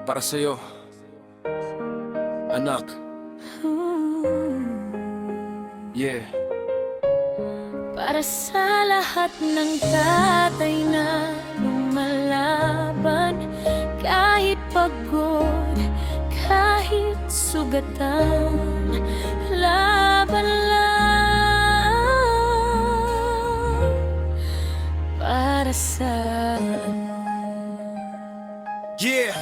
Para sa'yo, anak. Yeah. Para sa lahat ng tatay na lumalaban, kahit pagod, kahit sugatan, laban lang para sa Yeah.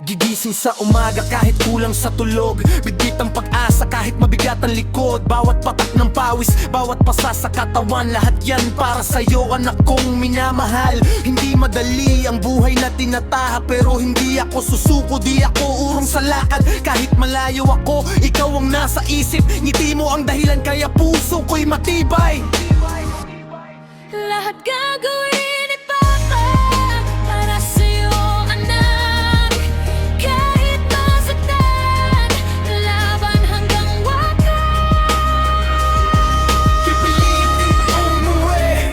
Gigising sa umaga kahit kulang sa tulog, bigit ang pag-asa kahit mabigat ang likod. Bawat patak ng pawis, bawat pasa sa katawan, lahat yan para sa'yo, anak kong minamahal. Hindi madali ang buhay na tinataha, pero hindi ako susuko, di ako urong sa lakad. Kahit malayo ako, ikaw ang nasa isip, ngiti mo ang dahilan kaya puso ko'y matibay. lahat gagawin ni Papa para sa'yo, anak. Kahit masaktan, laban hanggang wakas. Pipilitin umuwi,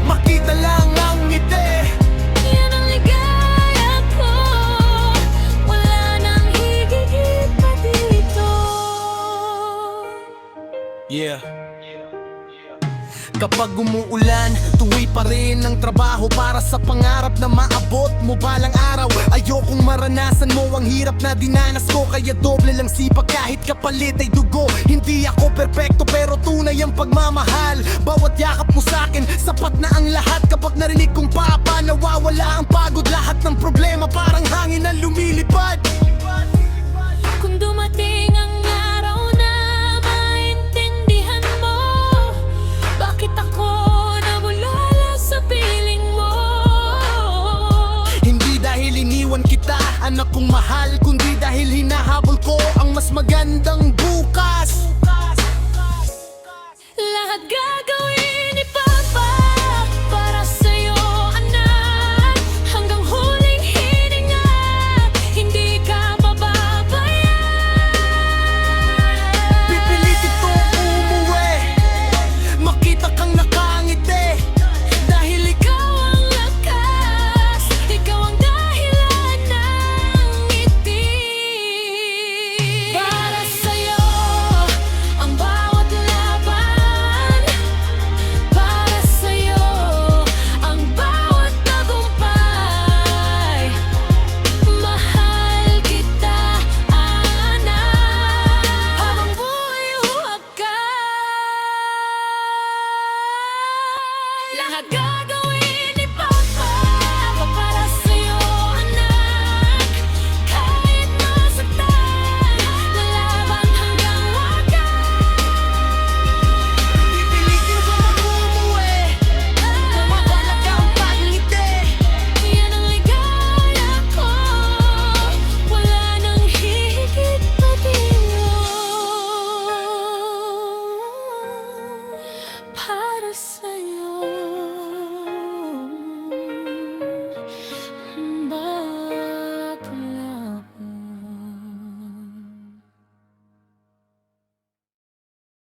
makita lang ang ngiti. Yan ang ligaya ko, wala nang higit pa dito. Yeah. Kapag umuulan, tuwi pa rin ang trabaho para sa pangarap na maabot mo balang araw. Ayokong maranasan mo ang hirap na dinanas ko, kaya doble lang sipag kahit kapalit ay dugo. Hindi ako perpekto pero tunay ang pagmamahal. Bawat yakap mo sa'kin, sapat na ang lahat. Kapag narinig kong papa, nawawala ang pagod. Lahat ng problema parang hangin na lumilipad. Kung dumating ang araw na maintindihan mo bakit ako nawala sa piling mo. Hindi dahil iniwan kita, anak kong mahal, kundi dahil hinahabol ko ang mas magandang bukas. Lahat gagawin